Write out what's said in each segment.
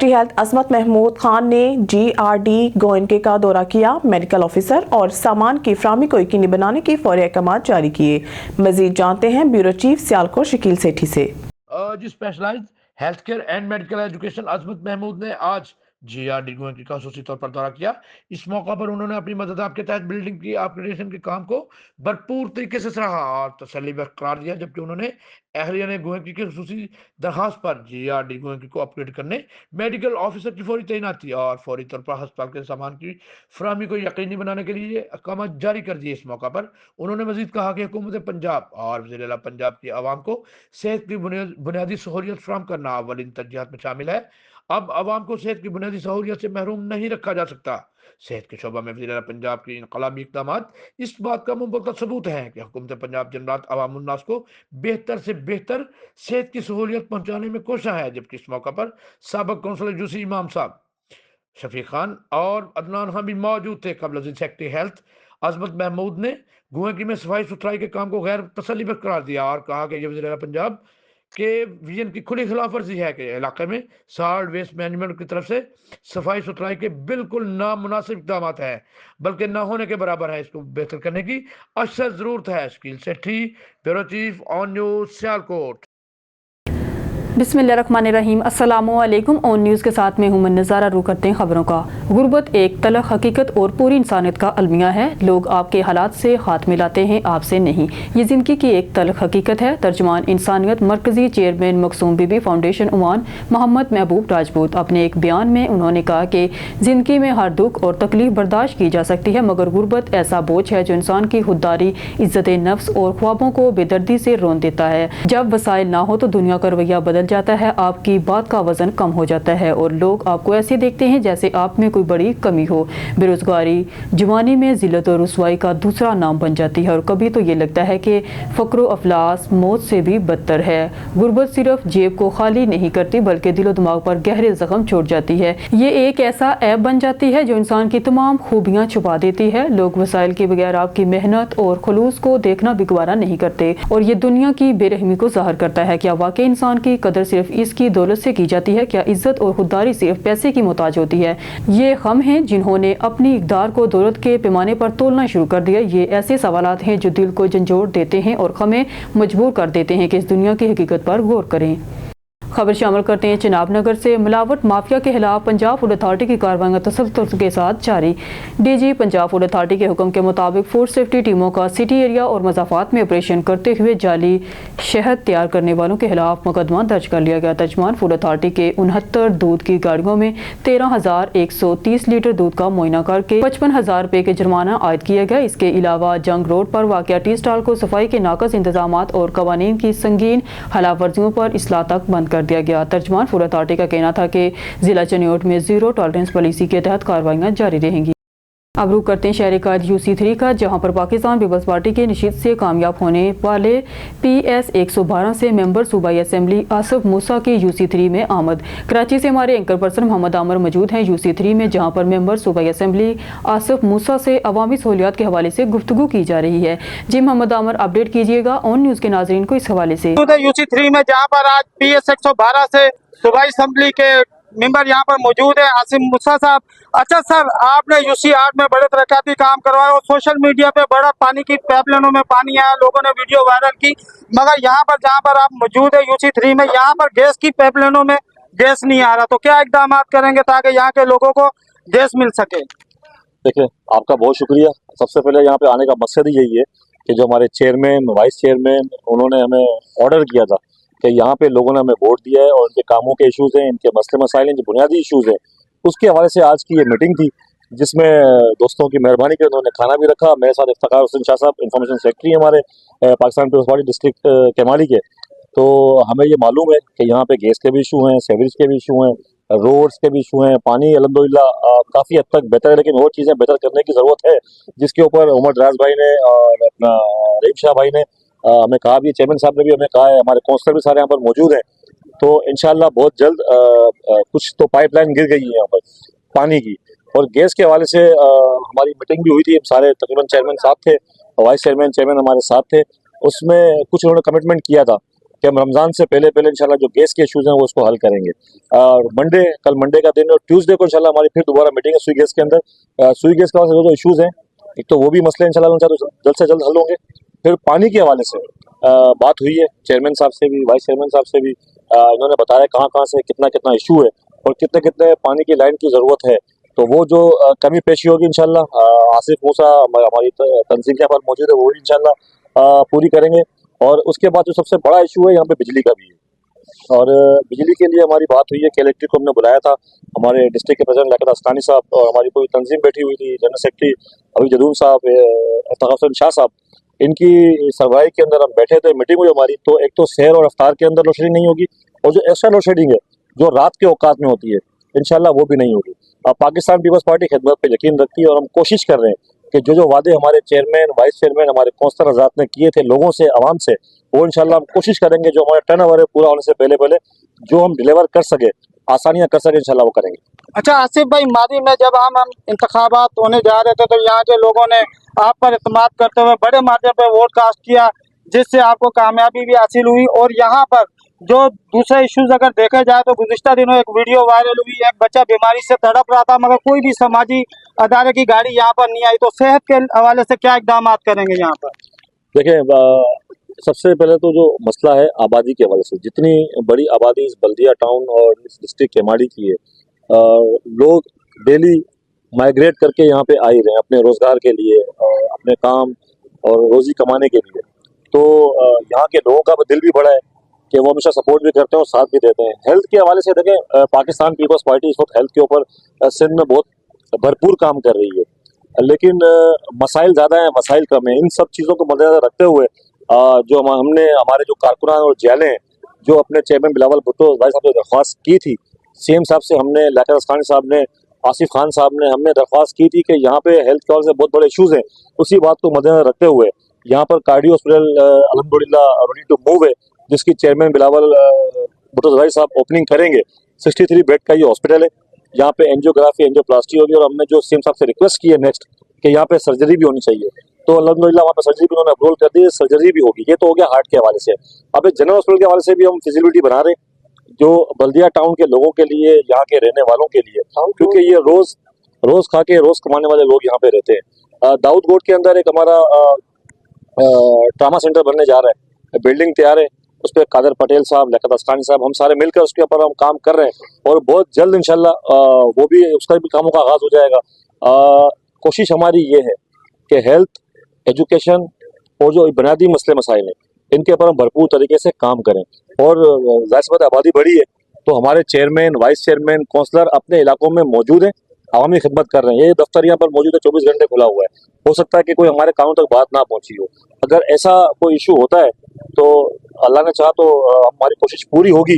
Secretary health अजमत महमूद खान ने GRD गोयनके का दौरा किया। मेडिकल ऑफिसर और सामान की फराहमी को यकीनी बनाने के फौरी अहकाम जारी किए। मजीद जानते हैं ब्यूरो चीफ सियालकोट शकील सेठी से। Specialised health care and medical education Azmat Mahmood ने आज GRD गोयनके का खसूसी तौर पर दौरा किया। इस मौका पर उन्होंने अपनी मदद के तहत बिल्डिंग की अपग्रेडेशन के काम को भरपूर तरीके से सराहा और तसल्ली करार दिया, जबकि उन्होंने अहलिया ने गोयनके की खसूसी दरखास्त पर GRD गोयनके को अपग्रेड करने, मेडिकल ऑफिसर की फौरी तैनाती और फौरी तौर पर अस्पताल के सामान की फराहमी को यकीनी बनाने के लिए अहकाम जारी कर दिए। इस मौका पर उन्होंने मजीद कहा कि हुकूमत पंजाब और वज़ीर आला पंजाब की आवाम को सेहत की बुनियादी सहूलियत फराहम करना अव्वलीन तरजीहात में शामिल है। अब आवाम को सेहत की बुनियादी सहूलियत से महरूम नहीं रखा जा सकता। सेहत के शोबा में वज़ीर आला पंजाब के इनकलाबी इक़दाम इस बात का मुबत्तर सबूत है कि हुकूमत पंजाब दिन रात अवामुन नास को बेहतर से बेहतर सेहत की सहूलियत पहुँचाने में कोशा है। जबकि इस मौका पर साबिक़ कौंसलर यूसी इमाम साहब, शफीक खान और अदनान खान भी मौजूद थे। कबल सेक्रेटरी हेल्थ अजमत महमूद ने गोयनके में सफाई सुथराई के काम को गैर तसल्ली करार दिया और कहा कि ये वज़ीर आला पंजाब के विजन की खुली खिलाफ वर्जी है कि इलाके में सॉलिड वेस्ट मैनेजमेंट की तरफ से सफाई सुथराई के बिल्कुल नामुनासिब इक़दाम हैं, बल्कि ना होने के बराबर है। इसको बेहतर करने की अशद ज़रूरत है। Shakeel Sethi, bureau chief, on news, Sialkot. बिस्मिल्लाहिर्रहमानिर्रहीम। अस्सलामुअलैकुम। ऑन न्यूज़ के साथ में हूँ नज़ारा। रू करते हैं खबरों का। गुर्बत एक तलख हकीकत और पूरी इंसानियत का अलमिया है। लोग आपके हालात से हाथ मिलाते हैं, आपसे नहीं। ये ज़िंदगी की एक तलख हकीकत है। तर्जुमान इंसानियत मरकज़ी चेयरमैन मखसूम बीबी फाउंडेशन उमान मोहम्मद महबूब राजपूत। अपने एक बयान में उन्होंने कहा कि ज़िंदगी में हर दुख और तकलीफ बर्दाश्त की जा सकती है, मगर गुर्बत ऐसा बोझ है जो इंसान की खुददारी, इज्जत नफ्स और ख्वाबों को बेदर्दी से रोन देता है। जब वसाइल ना हो तो दुनिया का रवैया बदल जाता है, आपकी बात का वजन कम हो जाता है और लोग आपको ऐसे देखते हैं जैसे आप में कोई बड़ी कमी हो। बेरोजगारी जवानी में जिल्लत और रुसवाई का दूसरा नाम बन जाती है और कभी तो ये लगता है कि फक्र अफलास मौत से भी बदतर है। गुर्बत सिर्फ जेब को खाली नहीं करती बल्कि दिलो दिमाग पर गहरे जख्म छोड़ जाती है। ये एक ऐसा ऐब बन जाती है जो इंसान की तमाम खूबियां छुपा देती है। लोग वसाइल के बगैर आपकी मेहनत और खुलूस को देखना भी गवारा नहीं करते और ये दुनिया की बेरहमी को ज़ाहिर करता है। क्या वाकई इंसान की कदर सिर्फ इसकी दौलत से की जाती है? क्या इज्जत और खुददारी सिर्फ पैसे की मोहताज होती है? ये हम हैं जिन्होंने अपनी इक़दार को दौलत के पैमाने पर तोलना शुरू कर दिया। ये ऐसे सवालात हैं जो दिल को झंझोड़ देते हैं और हमें मजबूर कर देते हैं कि इस दुनिया की हकीकत पर गौर करें। खबर शामिल करते हैं चिनाब नगर से। मिलावट माफिया के खिलाफ पंजाब फूड अथॉरिटी की कार्रवाई तसल्सल के साथ जारी। DG पंजाब फूड अथॉरिटी के हुक्म के मुताबिक फूड सेफ्टी टीमों का सिटी एरिया और मज़ाफात में ऑपरेशन करते हुए जाली शहद तैयार करने वालों के खिलाफ मुकदमा दर्ज कर लिया गया। तर्जुमान फूड अथॉरिटी के 69 दूध की गाड़ियों में 13,130 लीटर दूध का मुआयना करके 55,000 रुपये के जुर्माना आयद किया गया। इसके अलावा जंग रोड पर वाक़िया टी स्टॉल को सफाई के नाकस इंतजाम और कवानीन की संगीन खिलाफ वर्जियों पर इस्लाह तक बंद कर दिया गया। तर्जुमान फूड अथॉरिटी का कहना था कि जिला चनियोट में जीरो टॉलरेंस पॉलिसी के तहत कार्रवाइयां जारी रहेंगी। अब रुक करते हैं शहरी कायद UC3 का, जहां पर पाकिस्तान पीपल्स पार्टी के नशीद से कामयाब होने वाले PS 112 से मेंबर सूबाई असेंबली आसिफ मूसा की UC3 में आमद। कराची से हमारे एंकर पर्सन मोहम्मद आमर मौजूद हैं UC3 में, जहां पर मेंबर सूबाई असेंबली आसिफ मूसा से अवामी सहूलियात के हवाले से गुफ्तगू की जा रही है। जी मोहम्मद आमर, अपडेट कीजिएगा ऑन न्यूज़ के नाजरीन को इस हवाले से। UC3 में जहाँ पर आज PS 112 से सूबाई असेंबली के मेंबर यहाँ पर मौजूद है आसिफ मूसा साहब। अच्छा सर, आपने UC8 में बड़े तरक्याती काम करवाए और सोशल मीडिया पे बड़ा पानी की पाइपलाइनों में पानी आया, लोगों ने वीडियो वायरल की, मगर यहाँ पर जहाँ पर आप मौजूद है UC3 में, यहाँ पर गैस की पाइपलाइनों में गैस नहीं आ रहा, तो क्या इकदाम करेंगे ताकि यहाँ के लोगों को गैस मिल सके? देखिए, आपका बहुत शुक्रिया। सबसे पहले यहाँ पे आने का मकसद ही यही है कि जो हमारे चेयरमैन, वाइस चेयरमैन, उन्होंने हमें ऑर्डर किया था कि यहाँ पे लोगों ने हमें वोट दिया है और उनके कामों के इश्यूज़ हैं, इनके मसले मसाइल हैं, जो बुनियादी इश्यूज़ हैं, उसके हवाले से आज की ये मीटिंग थी, जिसमें दोस्तों की मेहरबानी के उन्होंने खाना भी रखा। मेरे साथ इफ्तिखार हुसैन शाह साहब, इंफॉर्मेशन सेक्रेटरी हमारे पाकिस्तान पीपल्स पार्टी डिस्ट्रिक्ट कैमाली के। तो हमें ये मालूम है कि यहाँ पे गैस के भी इशू हैं, सेवरेज के भी इशू हैं, रोड्स के भी इशू हैं, पानी अल्हम्दुलिल्लाह काफ़ी हद तक बेहतर है, लेकिन और चीज़ें बेहतर करने की ज़रूरत है, जिसके ऊपर उमर दराज भाई ने और अपना रहीम शाह भाई ने हमें कहा भी, चेयरमैन साहब ने भी हमें कहा है, हमारे काउंसलर भी सारे यहाँ पर मौजूद हैं। तो इंशाल्लाह बहुत जल्द कुछ तो पाइपलाइन गिर गई है यहाँ पर पानी की, और गैस के हवाले से हमारी मीटिंग भी हुई थी। सारे तकरीबन चेयरमैन साथ थे, वाइस चेयरमैन हमारे साथ थे। उसमें कुछ उन्होंने कमिटमेंट किया था कि हम रमज़ान से पहले पहले इंशाल्लाह जो गैस के इशूज़ हैं वो उसको हल करेंगे। और कल मंडे का दिन और ट्यूसडे को इंशाल्लाह हमारी फिर दोबारा मीटिंग है सुई गैस के अंदर। सुई गैस के हवाले से जो इशूज़ हैं, एक तो वो भी मसले इंशाल्लाह जल्द से जल्द हल होंगे। फिर पानी के हवाले से बात हुई है चेयरमैन साहब से भी, वाइस चेयरमैन साहब से भी। इन्होंने बताया कहाँ से कितना कितना इशू है और कितने कितने पानी की लाइन की ज़रूरत है। तो वो जो कमी पेशी होगी इंशाल्लाह आसिफ मूसा हमारी तंजीम के पर मौजूद है, वो भी इंशाल्लाह पूरी करेंगे। और उसके बाद जो सबसे बड़ा इशू है यहाँ पे बिजली का भी है। और बिजली के लिए हमारी बात हुई है, कलेक्ट्रेट को हमने बुलाया था, हमारे डिस्ट्रिक्ट के प्रेसिडेंट लियाकत अस्तानी साहब और हमारी पूरी तंजीम बैठी हुई थी, जनरल सेक्रेटरी अभी जदून साहब, अफ्तार शाह साहब, इनकी सरबराही के अंदर हम बैठे थे, मीटिंग हुई हमारी। तो एक तो सहर और अफ्तार के अंदर लोड शेडिंग नहीं होगी और जो एक्स्ट्रा लोड शेडिंग है जो रात के औकात में होती है इंशाल्लाह वो भी नहीं होगी। पाकिस्तान पीपल्स पार्टी खिदमत पे यकीन रखती है और हम कोशिश कर रहे हैं कि जो वादे हमारे चेयरमैन, वाइस चेयरमैन, हमारे कौंसलर हज़रात ने किए थे लोगों से, आवाम से, वो इंशाल्लाह हम कोशिश करेंगे जो हमारा टर्नओवर है पूरा होने से पहले पहले जो हम डिलीवर कर सके, आसानियाँ कर सके, इंशाल्लाह वो करेंगे। अच्छा आसिफ भाई, मादी में जब हम इंतखाबात होने जा रहे थे तो यहाँ के लोगों ने आप पर इत्मीनान करते हुए बड़े मार्जिन पर वोट कास्ट किया, जिससे आपको कामयाबी भी हासिल हुई। और यहाँ पर जो दूसरे इश्यूज अगर देखे जाए तो गुज़िश्ता दिनों एक वीडियो वायरल हुई, एक बच्चा बीमारी से तड़प रहा था मगर कोई भी समाजी अदारे की गाड़ी यहाँ पर नहीं आई। तो सेहत के हवाले से क्या इकदाम करेंगे यहाँ पर? देखें, सबसे पहले तो जो मसला है आबादी के हवाले से, जितनी बड़ी आबादी इस बल्दिया टाउन और इस डिस्ट्रिक्ट केमाड़ी की है, लोग डेली माइग्रेट करके यहाँ पे आ ही रहे हैं अपने रोज़गार के लिए, अपने काम और रोज़ी कमाने के लिए। तो यहाँ के लोगों का दिल भी बड़ा है कि वो हमेशा सपोर्ट भी करते हैं और साथ भी देते हैं। हेल्थ के हवाले से देखें, पाकिस्तान पीपल्स पार्टी इस वक्त हेल्थ के ऊपर सिंध में बहुत भरपूर काम कर रही है, लेकिन मसाइल ज़्यादा हैं, मसाइल कम हैं। इन सब चीज़ों को मद्देनजर रखते हुए जो हमने हमारे जो कारकुनान और जेलें हैं, जो अपने चेयरमैन बिलावल भुट्टो भाई साहब ने दरख्वास्त की थी, सीएम साहब से हमने, लियाकत अस्तानी साहब ने, आसिफ खान साहब ने, हमने दरख्वास्त की थी कि यहाँ पे हेल्थ के हवाले से बहुत बड़े इशूज़ हैं। उसी बात को मद्देनजर रखते हुए यहाँ पर कार्डियो हॉस्पिटल अल्हम्दुलिल्लाह रेडी टू मूव है, जिसकी चेयरमैन बिलावल भुट्टो भाई साहब ओपनिंग करेंगे। 63 बेड का ये हॉस्पिटल है, यहाँ पे एंजियोग्राफी, एंजियोप्लास्टी होगी। और हमने जो सीएम साहब से रिक्वेस्ट की है नेक्स्ट कि यहाँ पे सर्जरी भी होनी चाहिए, तो अल्हम्दुलिल्लाह वहाँ पे सर्जरी भी उन्होंने अप्रूवल कर दी है, सर्जरी भी होगी। ये तो हो गया हार्ट के हवाले से। अब जनरल हॉस्पिटल के हवाले से भी हम फिजिबिलिटी बना रहे हैं जो बल्दिया टाउन के लोगों के लिए, यहाँ के रहने वालों के लिए, क्योंकि ये रोज खा के रोज कमाने वाले लोग यहाँ पे रहते हैं। दाऊद गोड के अंदर एक हमारा ट्रामा सेंटर बनने जा रहा है, बिल्डिंग तैयार है, उस पर कादर पटेल साहब, लियाकत अस्तानी साहब, हम सारे मिलकर उसके ऊपर हम काम कर रहे हैं और बहुत जल्द इंशाल्लाह वो भी, उसका भी कामों का आगाज हो जाएगा। कोशिश हमारी ये है कि हेल्थ, एजुकेशन और जो बुनियादी मसले मसाइल हैं इनके ऊपर हम भरपूर तरीके से काम करें। और जाहिर सी बात है, आबादी बढ़ी है तो हमारे चेयरमैन, वाइस चेयरमैन, काउंसलर अपने इलाकों में मौजूद हैं, आवामी खिदमत कर रहे हैं। ये दफ्तर यहाँ पर मौजूद है, 24 घंटे खुला हुआ है। हो सकता है कि कोई हमारे कानों तक बात ना पहुंची हो। अगर ऐसा कोई इशू होता है तो अल्लाह ने चाहा तो हमारी कोशिश पूरी होगी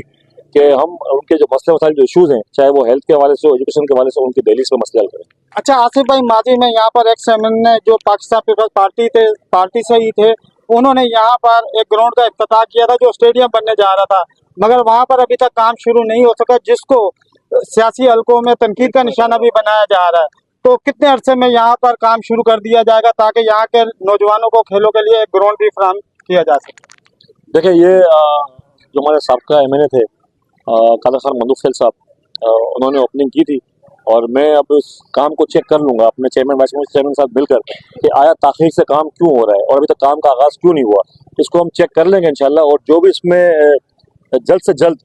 कि हम उनके जो मसले मसाइल, जो इशूज़ हैं, चाहे वो हेल्थ के हवाले से हो, एजुकेशन के हवाले से, उनकी दहलीज पे मसले हल करें। अच्छा आसिफ भाई, माजी में यहाँ पर एक सेमिनार ने जो पाकिस्तान पीपल्स पार्टी से ही थे, उन्होंने यहाँ पर एक ग्राउंड का इफ्तिताह किया था जो स्टेडियम बनने जा रहा था, मगर वहाँ पर अभी तक काम शुरू नहीं हो सका, जिसको सियासी हलकों में तनकीद का निशाना भी बनाया जा रहा है। तो कितने अरसे में यहाँ पर काम शुरू कर दिया जाएगा ताकि यहाँ के नौजवानों को खेलों के लिए एक ग्राउंड भी फराहम किया जा सके? देखिए, ये जो हमारे साबका MNA थे कादर खान मंदूफेल साहब, उन्होंने ओपनिंग की थी और मैं अब इस काम को चेक कर लूँगा अपने चेयरमैन, वाइस चेयरमैन साहब मिलकर कि आया ताख़ीर से काम क्यों हो रहा है और अभी तक काम का आगाज़ क्यों नहीं हुआ। इसको हम चेक कर लेंगे इंशाल्लाह, और जो भी इसमें जल्द से जल्द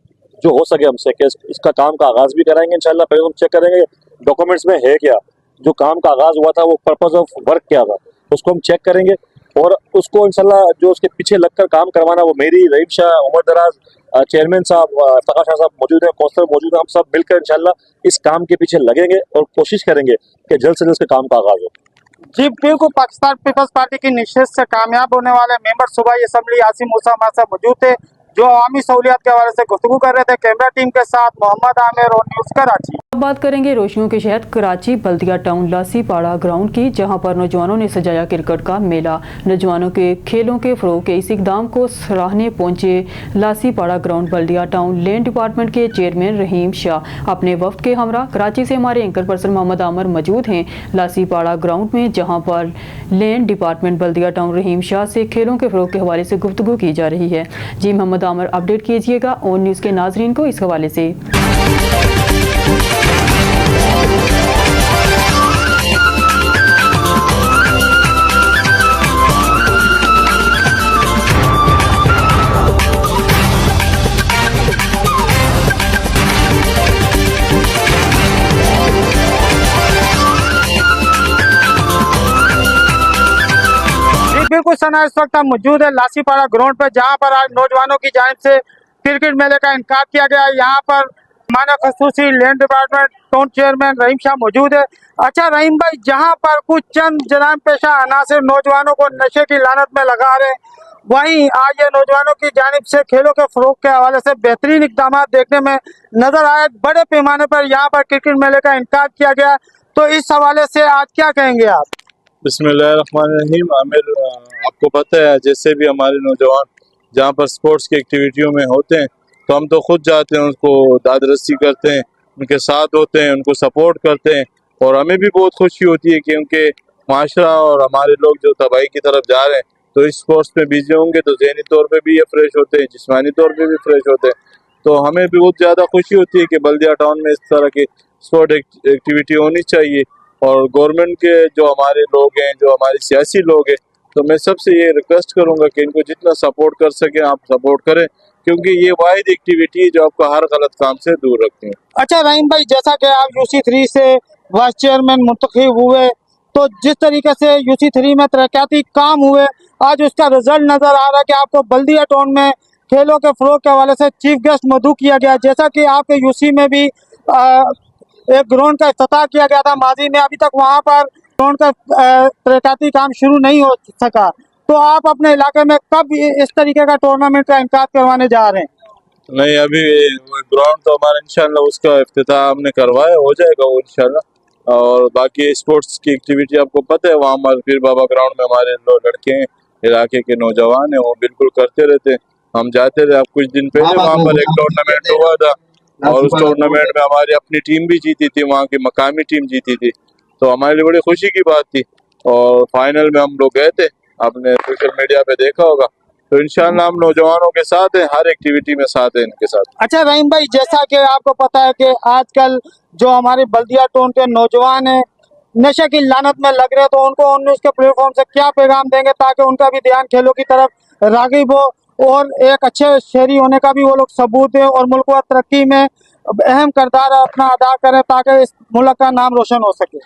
जो हो सके हमसे कि इसका काम का आगाज़ भी कराएंगे इंशाल्लाह। पहले हम चेक करेंगे डॉक्यूमेंट्स में है क्या, जो काम का आगाज़ हुआ था वो पर्पज़ ऑफ वर्क क्या था, उसको हम चेक करेंगे और उसको इंशाल्लाह जो उसके पीछे लगकर काम करवाना, वो मेरी, रहीम शाह, उमर दराज, चेयरमैन साहब, अफ्तार शाह साहब मौजूद हैं, कौंसलर मौजूद हैं, हम सब मिलकर इंशाल्लाह इस काम के पीछे लगेंगे और कोशिश करेंगे कि जल्द से जल्द इसके काम का आगाज़ हो। जी बिल्कुल, पाकिस्तान पीपल्स पार्टी की निश्चित से कामयाब होने वाले मेंबर सूबाई असम्बली आसिफ मूसा हमारे साथ मौजूद थे, जो अवामी सहूलियात के हवाले से गुफ्तगू कर रहे थे। कैमरा टीम के साथ मोहम्मद आमिर और न्यूज़ कराची। अब बात करेंगे रोशनियों के शहर कराची बल्दिया टाउन लासीपाड़ा ग्राउंड की, जहां पर नौजवानों ने सजाया क्रिकेट का मेला। नौजवानों के खेलों के फ़रोग़ के इस इक़दाम को सराहने पहुंचे लासीपाड़ा ग्राउंड बल्दिया टाउन लैंड डिपार्टमेंट के चेयरमैन रहीम शाह अपने वफ्द के हमरा। कराची से हमारे एंकर पर्सन मोहम्मद आमिर मौजूद हैं लासीपाड़ा ग्राउंड में, जहाँ पर लैंड डिपार्टमेंट बल्दिया टाउन रहीम शाह से खेलों के फ़रोग़ के हवाले से गुफ्तगू की जा रही है। जी मोहम्मद मज़ीद आमर अपडेट कीजिएगा ऑन न्यूज़ के नाज़रीन को इस हवाले से। बिल्कुल सना, इस वक्त हम मौजूद है लासीपाड़ा ग्राउंड पर, जहां पर आज नौजवानों की जानिब से क्रिकेट मेले का इनकार किया गया है। यहाँ पर माना खसूसी लैंड डिपार्टमेंट टाउन चेयरमैन रहीम शाह मौजूद है। अच्छा रहीम भाई, जहाँ पर कुछ चंद जराम पेशा अनासिर नौजवानों को नशे की लानत में लगा रहे हैं, वहीं आज ये नौजवानों की जानिब से खेलों के फरोग के हवाले से बेहतरीन इकदाम देखने में नजर आए। बड़े पैमाने पर यहाँ पर क्रिकेट मेले का इनकार किया गया, तो इस हवाले से आज क्या कहेंगे आप? बिस्मिल्लाहिर्रहमानिर्रहीम। आमिर, आपको पता है जैसे भी हमारे नौजवान जहाँ पर स्पोर्ट्स की एक्टिविटियों में होते हैं तो हम तो खुद जाते हैं, उनको दाद रस्सी करते हैं, उनके साथ होते हैं, उनको सपोर्ट करते हैं और हमें भी बहुत खुशी होती है कि उनके माशरा और हमारे लोग जो तबाही की तरफ जा रहे हैं तो इस स्पोर्ट्स में बिजी होंगे तो ज़हनी तौर पे भी ये फ्रेश होते हैं, जिस्मानी तौर पे भी फ्रेश होते हैं। तो हमें भी बहुत ज़्यादा खुशी होती है कि बल्दिया टाउन में इस तरह की स्पोर्ट एक्टिविटी होनी चाहिए। और गवर्नमेंट के जो हमारे लोग हैं, जो हमारे सियासी लोग हैं, तो मैं सबसे ये रिक्वेस्ट करूंगा कि इनको जितना सपोर्ट कर सकें आप सपोर्ट करें, क्योंकि ये वाहिद एक्टिविटी है जो आपको हर गलत काम से दूर रखती है। अच्छा रहीम भाई, जैसा कि आप UC3 से वाइस चेयरमैन मुंतखब हुए, तो जिस तरीके से UC3 में तरक्याती काम हुए, आज उसका रिजल्ट नजर आ रहा है कि आपको बल्दिया टाउन में खेलों के फरोग के हवाले से चीफ गेस्ट मदऊ किया गया। जैसा कि आपके UC में भी एक ग्राउंड का इफ्तिताह किया गया था माजी में, अभी तक वहाँ पर ग्राउंड का तरक्याती काम शुरू नहीं हो सका, तो आप अपने इलाके में कब इस तरीके का टूर्नामेंट का इनकाद करवाने जा रहे हैं? नहीं, अभी ग्राउंड तो हमारा इंशाल्लाह उसका इफ्तिताह हमने करवाया, हो जाएगा वो इंशाल्लाह। और बाकी स्पोर्ट्स की एक्टिविटी आपको पता है, वहाँ हमारे पीर बाबा ग्राउंड में हमारे लड़के हैं, इलाके के नौजवान हैं, वो बिल्कुल करते रहते हैं। हम जाते रहे, अब कुछ दिन पहले वहाँ पर एक टूर्नामेंट हुआ था और उस टूर्नामेंट में हमारी अपनी टीम भी जीती थी, वहाँ की मकामी टीम जीती थी, तो हमारे लिए बड़ी खुशी की बात थी। और फाइनल में हम लोग गए थे, आपने सोशल मीडिया पे देखा होगा। तो इंशाल्लाह हम नौजवानों के साथ हैं, हर एक्टिविटी में साथ हैं इनके साथ। अच्छा रहीम भाई, जैसा कि आपको पता है कि आजकल जो हमारे बल्दिया टाउन के नौजवान हैं नशे की लानत में लग रहे हैं, तो उनको उन उसके प्लेटफॉर्म से क्या पैगाम देंगे ताकि उनका भी ध्यान खेलों की तरफ रागिब हो और एक अच्छे शहरी होने का भी वो लोग सबूत दें और मुल्क व तरक्की में अहम किरदार अपना अदा करें ताकि इस मुल्क का नाम रोशन हो सके?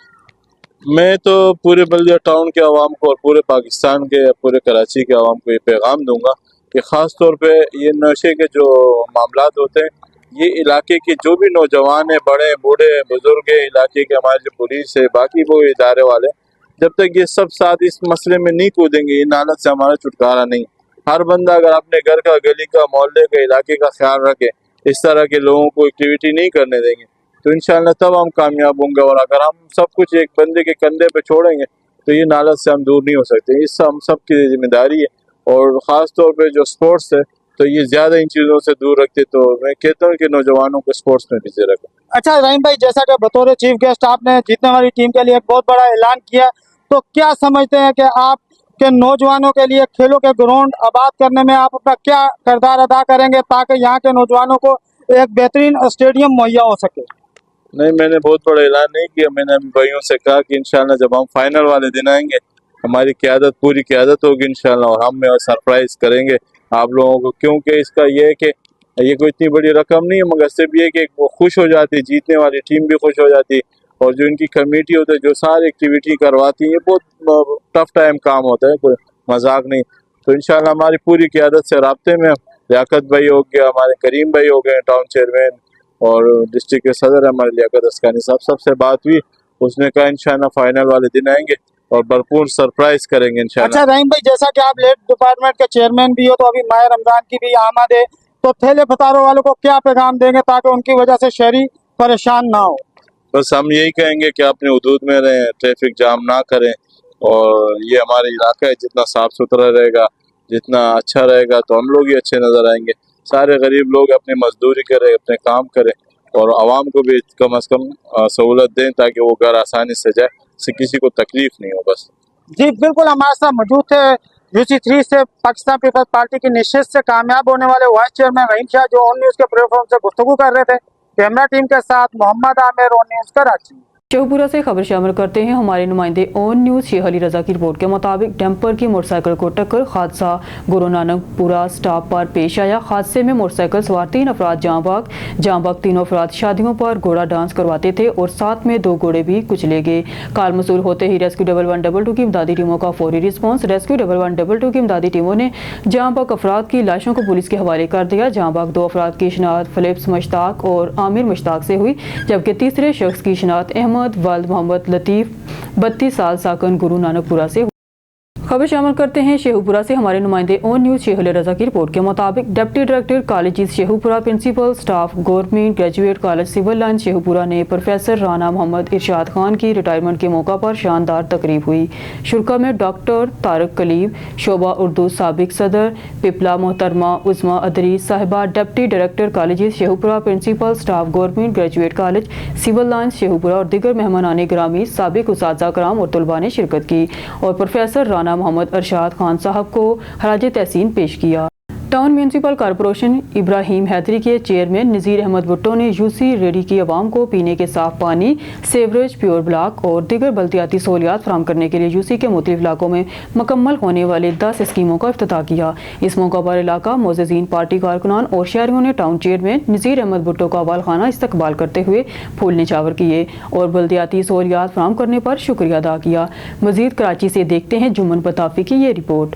मैं तो पूरे बल्दिया टाउन के आवाम को और पूरे पाकिस्तान के, पूरे कराची के आवाम को ये पैगाम दूंगा कि ख़ास तौर पे ये नशे के जो मामलात होते हैं, ये इलाके के जो भी नौजवान हैं, बड़े बूढ़े बुजुर्ग हैं, इलाके के हमारे जो पुलिस है, बाकी वो इदारे वाले, जब तक ये सब साथ इस मसले में नहीं कूदेंगे, इन हालत से हमारा छुटकारा नहीं। हर बंदा अगर अपने घर का, गली का, मोहल्ले का, इलाके का ख्याल रखे, इस तरह के लोगों को एक्टिविटी नहीं करने देंगे, तो इंशाल्लाह तब हम कामयाब होंगे। और अगर हम सब कुछ एक बंदे के कंधे पे छोड़ेंगे तो ये नालत से हम दूर नहीं हो सकते। इस हम सब की जिम्मेदारी है और ख़ास तौर पे जो स्पोर्ट्स है तो ये ज़्यादा इन चीज़ों से दूर रखते, तो मैं कहता हूँ कि नौजवानों को स्पोर्ट्स में बिजी रखें। अच्छा रहीम भाई, जैसा कि बतौर चीफ गेस्ट आपने जीतने वाली टीम के लिए एक बहुत बड़ा ऐलान किया, तो क्या समझते हैं कि आप के नौजवानों के लिए खेलों के ग्राउंड आबाद करने में आप अपना क्या किरदार अदा करेंगे ताकि यहाँ के नौजवानों को एक बेहतरीन स्टेडियम मुहैया हो सके? नहीं, मैंने बहुत बड़ा ऐलान नहीं किया। मैंने अपने भाइयों से कहा कि इंशाल्लाह जब हम फाइनल वाले दिन आएंगे, हमारी क़यादत, पूरी क़यादत होगी इंशाल्लाह, और हम सरप्राइज करेंगे आप लोगों को। क्योंकि इसका ये है कि ये कोई इतनी बड़ी रकम नहीं है, मगर सिर्फ ये कि वो खुश हो जाती है, जीतने वाली टीम भी खुश हो जाती है, और जो इनकी कमेटी होती है जो सारी एक्टिविटी करवाती है, ये बहुत टफ टाइम काम होता है, कोई मजाक नहीं। तो इंशाल्लाह हमारी पूरी क़यादत से राब्ते में लियाकत भाई हो गया, हमारे करीम भाई हो गए टाउन चेयरमैन, और डिस्ट्रिक्ट के सदर हमारे लियाकत अस्कानी साहब, सबसे बात हुई। उसने कहा इंशाल्लाह फाइनल वाले दिन आएंगे और भरपूर सरप्राइज करेंगे इंशाल्लाह। अच्छा रहीम भाई, जैसा कि आप लेट डिपार्टमेंट के चेयरमैन भी हो, तो अभी माह रमजान की भी आमद है, तो ठेले फतारों वालों को क्या पैगाम देंगे ताकि उनकी वजह से शहरी परेशान ना हो? बस हम यही कहेंगे कि अपने हुदूद में रहें, ट्रैफिक जाम ना करें, और ये हमारा इलाका है, जितना साफ सुथरा रहेगा, जितना अच्छा रहेगा, तो हम लोग ही अच्छे नज़र आएंगे। सारे गरीब लोग अपनी मजदूरी करें, अपने काम करें, और आवाम को भी कम अज़ कम सहूलत दें ताकि वो घर आसानी से जाए, से किसी को तकलीफ नहीं हो। बस जी बिल्कुल, हमारे साथ मौजूद थे UC3 से पाकिस्तान पीपल्स पार्टी की निश्चित से कामयाब होने वाले वाइस चेयरमैन रहीम शाह जो ऑन न्यूज़ के प्लेटफॉर्म से गुफ्तगू कर रहे थे। कैमरा टीम के साथ मोहम्मद आमिर, ऑन न्यूज़ कराची। शेखपुरा से खबर शामिल करते हैं हमारे नुमाइंदे ऑन न्यूज़ शेख अली रजा की रिपोर्ट के मुताबिक डंपर की मोटरसाइकिल को टक्कर, हादसा गुरु नानकपुरा स्टॉप पर पेश आया। हादसे में मोटरसाइकिल सवार 3 अफराद जाँ बाग। तीनों अफराद शादियों पर घोड़ा डांस करवाते थे और साथ में 2 घोड़े भी कुचले गए। कॉल मसूल होते ही रेस्क्यू 1122 की इमदादी टीमों का फौरी रिस्पॉन्स। रेस्क्यू 1122 की इमदादी टीमों ने जाँ बाग अफराद की लाशों को पुलिस के हवाले कर दिया। जाँ बाग 2 अफराद की शनाख्त फिलिप्स मुश्ताक और आमिर मुश्ताक से हुई, जबकि तीसरे शख्स की शनाख्त अहमद वाल्द मोहम्मद लतीफ़ 32 साल साकन गुरु नानकपुरा से। खबर शामिल करते हैं शेखपुरा से हमारे नुमाइंदे ऑन न्यूज़ शेख अली रजा की रिपोर्ट के मुताबिक deputy director colleges Sheikhupura, principal staff government graduate college civil line Sheikhupura ने प्रोफेसर राना मोहम्मद इरशाद खान की रिटायरमेंट के मौका पर शानदार तकरीब हुई। शुरा में डॉक्टर तारक कलीब, शोबा उर्दू साबिक सदर, पिपला मोहतरमा उस्मा अदरी साहिबा, deputy director colleges Sheikhupura, principal staff government graduate college civil line Sheikhupura और दीगर मेहमानान ग्रामी साबिक उस्ताद कराम और तलबा ने शिरकत की और प्रोफेसर राना मोहम्मद इरशाद खान साहब को खराज तहसीन पेश किया। Town municipal corporation Ibrahim Haidri के चेयरमैन नज़ीर अहमद भुट्टो ने यूसी रेडी की आवाम को पीने के साफ पानी, सेवरेज, प्योर ब्लॉक और दीगर बल्दियाती सहूलियात फराहम करने के लिए यूसी के मुख्तलिफ इलाकों में मुकम्मल होने वाले 10 स्कीमों का इफ्तिताह किया। इस मौका पर इलाका मोअज़्ज़िज़ीन, पार्टी कारकुनान और शहरियों ने टाउन चेयरमैन नज़ीर अहमद भुट्टो का अवालखाना इस्तकबाल करते हुए फूल निछावर किए और बल्दियाती सहूलियात फराहम करने पर शुक्रिया अदा किया। मज़ीद कराची से देखते हैं जुम्मन पताफी की ये report.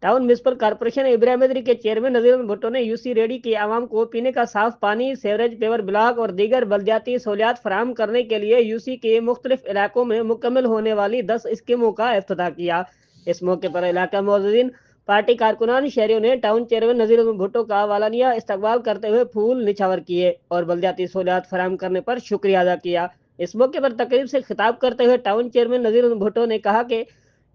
Town municipal corporation Ibrahim Haidri के चेयरमैन नज़ीर अहमद भुट्टो ने यूसी रेडी की आवाम को पीने का साफ पानी, सेवरेज, पेवर ब्लॉक और दीगर बल्दियाती सहूलियात फराहम करने के लिए यूसी के मुख्तलिफ इलाकों में मुकम्मल होने वाली 10 स्कीमों का इफ्तिताह किया। इस मौके पर इलाका मोअज़्ज़िज़ीन, पार्टी कारकुनान, शहरियों ने टाउन चेयरमैन नज़ीर अहमद भुट्टो का वालानिया इस्तकबाल करते हुए फूल निछावर किए और बल्दियाती सहूलियात फराहम करने पर शुक्रिया अदा किया। इस मौके पर तकरीब से खिताब करते हुए टाउन चेयरमैन नज़ीर अहमद भुट्टो ने कहा कि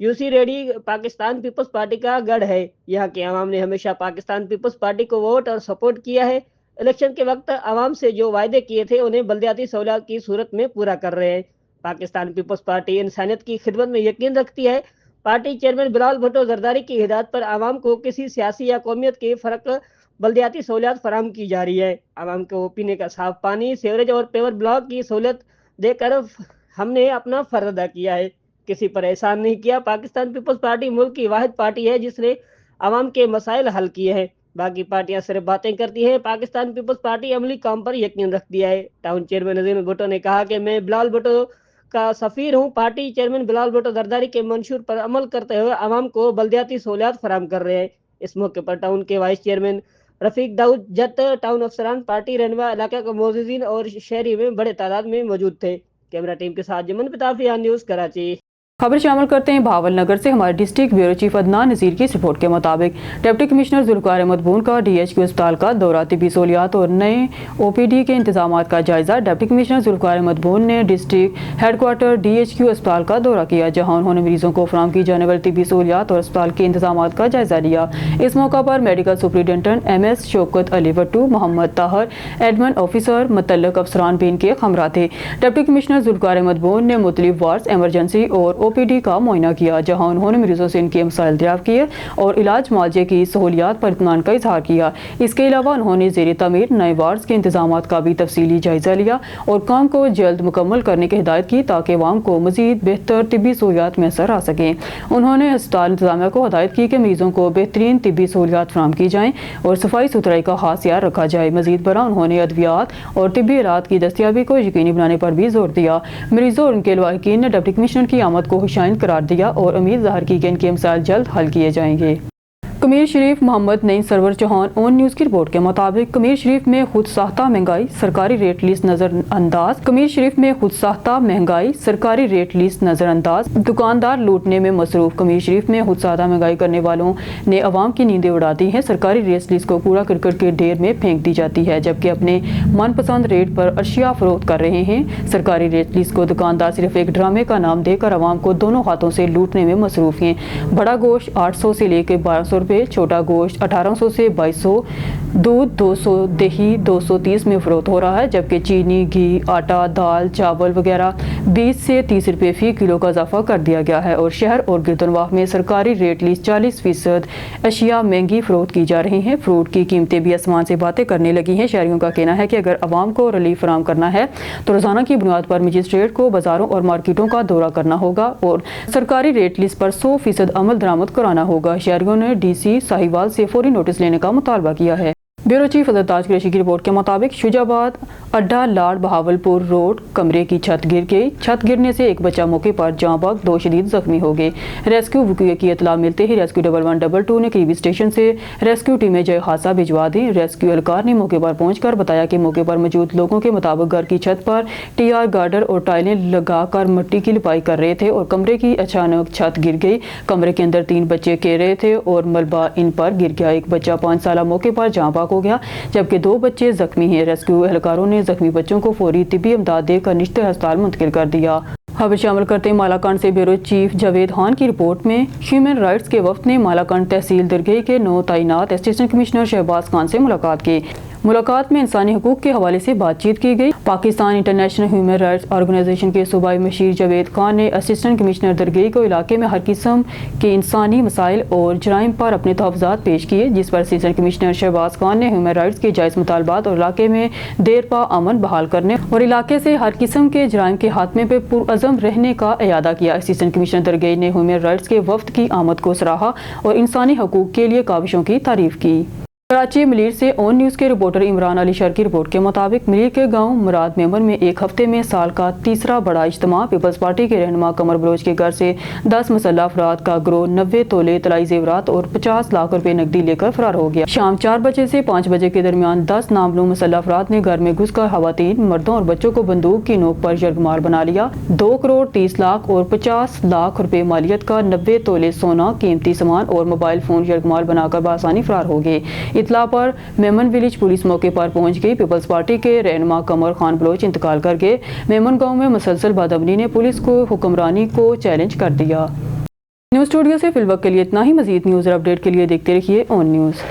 यूसी रेडी पाकिस्तान पीपल्स पार्टी का गढ़ है। यहाँ के आवाम ने हमेशा पाकिस्तान पीपल्स पार्टी को वोट और सपोर्ट किया है। इलेक्शन के वक्त आवाम से जो वायदे किए थे उन्हें बल्दियाती सहूलियात की सूरत में पूरा कर रहे हैं। पाकिस्तान पीपल्स पार्टी इंसानियत की खिदमत में यकीन रखती है। पार्टी चेयरमैन बिलाल भुट्टो जरदारी की हिदायत पर आवाम को किसी सियासी या कौमियत के फर्क बल्दियाती सहूलियात फराहम की जा रही है। आवाम को पीने का साफ पानी, सेवरेज और पेवर ब्लॉक की सहूलियत देकर हमने अपना फर्ज अदा किया है, किसी पर एहसान नहीं किया। पाकिस्तान पीपल्स पार्टी मुल्क की वाहिद पार्टी है जिसने आवाम के मसाइल हल किए हैं। बाकी पार्टियां सिर्फ बातें करती हैं, पाकिस्तान पीपल्स पार्टी अमली काम पर यकीन रखती है। टाउन चेयरमैन नज़ीर अहमद भुट्टो ने कहा कि मैं बिलाल भुट्टो का सफ़ीर हूँ। पार्टी चेयरमैन बिलाल भुट्टो जरदारी के मंशूर पर अमल करते हुए आवाम को बल्दियाती सहूलियात फराहम कर रहे हैं। इस मौके पर टाउन के वाइस चेयरमैन रफीक दाऊद जत, टाउन अफसरान, पार्टी रहनुमा, इलाका के मोअज़्ज़िज़ीन और शहरी में बड़े तादाद में मौजूद थे। कैमरा टीम के साथ जुम्मन पताफी, ऑन न्यूज़ कराची। खबर शामिल करते हैं भावल नगर से हमारे डिस्ट्रिक्ट ब्यूरो चीफ अदनान नज़ीर की इस रिपोर्ट के मुताबिक डिप्टी कमिश्नर जुल्फ़िकार अहमद बून का DHQ अस्पताल का दौरा, तिब्बी सहूलियात और नए OPD के इंतजाम का जायजा। डिप्टी कमिश्नर जुल्फ़िकार अहमद बून ने डिस्ट्रिक्ट हेडक्वार्टर DHQ अस्पताल का दौरा किया, जहां उन्होंने मरीजों को फराहम की जाने वाली तिब्बी सहूलियात और अस्पताल के इंतजाम का जायजा लिया। इस मौका पर medical superintendent MS Shaukat Ali Bhattu, Mohammad Tahir, admin officer, मुतल्लिक अफसरान भी इनके हमरा थे। डिप्टी कमिश्नर जुल्फ़िकार अहमद बून ने मुख्तलिफ वार्ड्स, एमरजेंसी और OPD का मुआयना किया, जहां उन्होंने मरीजों से इनके मसाइल दरियाफ्त किए और इलाज मुआवजे की सहूलियात पर इत्मीनान का इजहार किया। इसके अलावा उन्होंने ज़ेर तमीर नए वार्ड्स के इंतजाम का भी तफसीली जायजा लिया और काम को जल्द मुकम्मल करने की हिदायत की ताकि अवाम को मजीद बेहतर तिब्बी सहूलियात मैसर आ सकें। उन्होंने अस्पताल इंतजामिया को हिदायत की कि मरीजों को बेहतरीन तिब्बी सहूलियात फराहम की जाएँ और सफाई सुथराई का खास ख्याल रखा जाए। मजीद बरा उन्होंने अद्वियात और तिब्बी आलात की दस्तियाबी को यकीनी बनाने पर भी जोर दिया। मरीजों और उनके लवाहिकीन ने डिप्टी कमिश्नर की आमद को खुशाइंद करार दिया और उम्मीद ज़ाहिर की कि इनके मसाइल जल्द हल किए जाएंगे। कमीर शरीफ मोहम्मद नईम सरवर चौहान ऑन न्यूज़ की रिपोर्ट के मुताबिक कमीर शरीफ में खुद साख्ता महंगाई, सरकारी रेट लिस्ट नजरअंदाज। कमीर शरीफ में खुद साख्ता महंगाई, सरकारी रेट लिस्ट नजरअंदाज, दुकानदार लूटने में मसरूफ। कमीर शरीफ में खुद साख्ता महंगाई करने वालों ने अवाम की नींदें उड़ा दी हैं। सरकारी रेट लिस्ट को कूड़ा करकट के ढेर में फेंक दी जाती है, जबकि अपने मनपसंद रेट पर अशिया फरोख्त कर रहे हैं। सरकारी रेट लिस्ट को दुकानदार सिर्फ एक ड्रामे का नाम देकर अवाम को दोनों हाथों से लूटने में मसरूफ हैं। बड़ा गोश्त 800 से लेकर 1200 रुपये, छोटा गोश्त 1800 से 2200, दूध 200, दही 230 में फरोख्त हो रहा है, जबकि चीनी, घी, आटा, दाल, चावल वगैरह 20 से 30 रुपये फी किलो का इजाफा कर दिया गया है और शहर और गिरदनवाह में सरकारी रेट लीज 40% अशिया महंगी फरोख्त की जा रही हैं। फ्रूट की कीमतें भी आसमान से बातें करने लगी हैं। शहरियों का कहना है कि अगर आवाम को रिलीफ फराहम करना है तो रोजाना की बुनियाद पर मजिस्ट्रेट को बाजारों और मार्केटों का दौरा करना होगा और सरकारी रेट लिस्ट पर 100% अमल दरामद कराना होगा। शहरियों ने DC साहिवाल से फौरी नोटिस लेने का मुतालबा किया है। ब्यूरो चीफ हज़रत ताज कुरैशी की रिपोर्ट के मुताबिक शुजाबाद अड्डा लाड बहावलपुर रोड कमरे की छत गिर गई। छत गिरने से एक बच्चा मौके पर जाँ बहक, 2 शदीद जख्मी हो गए। रेस्क्यू वक़ीए की इतला मिलते ही रेस्क्यू 1112 ने करीबी स्टेशन से रेस्क्यू टीमें जय हादसा भिजवा दी। रेस्क्यू एहलकार ने मौके पर पहुंचकर बताया कि मौके पर मौजूद लोगों के मुताबिक घर की छत पर TR गार्डर और टाइलें लगाकर मिट्टी की लिपाई कर रहे थे और कमरे की अचानक छत गिर गई। कमरे के अंदर 3 बच्चे खेल रहे थे और मलबा इन पर गिर गया। एक बच्चा 5 साल मौके पर जाँ बहक हो गया जबकि 2 बच्चे जख्मी हैं। रेस्क्यू एहलकारों ने जख्मी बच्चों को फौरी तिब्बी इमदाद देकर निश्चित अस्पताल मुंतकिल कर दिया। खबर शामिल करते हैं मालाकांड से ब्यूरो चीफ जावेद खान की रिपोर्ट में ह्यूमन राइट्स के वफद ने मालाकांड तहसील दरगई के 9 तैनात असिस्टेंट कमिश्नर शहबाज खान से मुलाकात की। मुलाकात में इंसानी हकूक के हवाले से बातचीत की गई। Pakistan international human rights organisation के सूबाई मशीर जावेद खान ने असिस्टेंट कमिश्नर दरगई को इलाके में हर किस्म के इंसानी मसाइल और जराइम पर अपने तहफ़्फ़ुज़ात पेश किए, जिस पर असिस्टेंट कमिश्नर शहबाज खान ने ह्यूमन राइट्स के जायज़ मुतालबात और इलाके में देर पा अमन बहाल करने और इलाके से हर किस्म के जराइम के खात्मे पर पुरअज़म रहने का इयादा किया। असिस्टेंट कमिश्नर दरगई ने ह्यूमन राइट्स के वफद की आमद को सराहा और इंसानी हकूक के लिए काविशों की तारीफ की। कराची मलीर से ऑन न्यूज़ के रिपोर्टर इमरान अली शर की रिपोर्ट के मुताबिक मलीर के गांव मुराद मेमन में एक हफ्ते में साल का तीसरा बड़ा इज्तिमा। पीपल्स पार्टी के रहनुमा कमर बलोच के घर से 10 मुसल्लह अफराद का गिरोह 90 तोले तलाई जेवरात और 50 लाख रुपए नकदी लेकर फरार हो गया। शाम 4 बजे से 5 बजे के दरमियान 10 नामलूम मुसल्लह अफराद ने घर में घुसकर खवातीन, मर्दों और बच्चों को बंदूक की नोक पर यरगमार बना लिया। 2 करोड़ 30 लाख और 50 लाख रुपए मालियत का 90 तोले सोना, कीमती सामान और मोबाइल फोन यरगमार बनाकर बआसानी फरार हो गए। इतला पर मेमन विलेज पुलिस मौके पर पहुंच गई। पीपल्स पार्टी के रहनुमा कमर खान बलोच इंतकाल कर गए। मेमन गांव में मुसलसल बदअमनी ने पुलिस को हुक्मरानी को चैलेंज कर दिया। न्यूज़ स्टूडियो से फिलवक्त के लिए इतना ही। मजीद न्यूज़ और अपडेट के लिए देखते रहिए ऑन न्यूज़।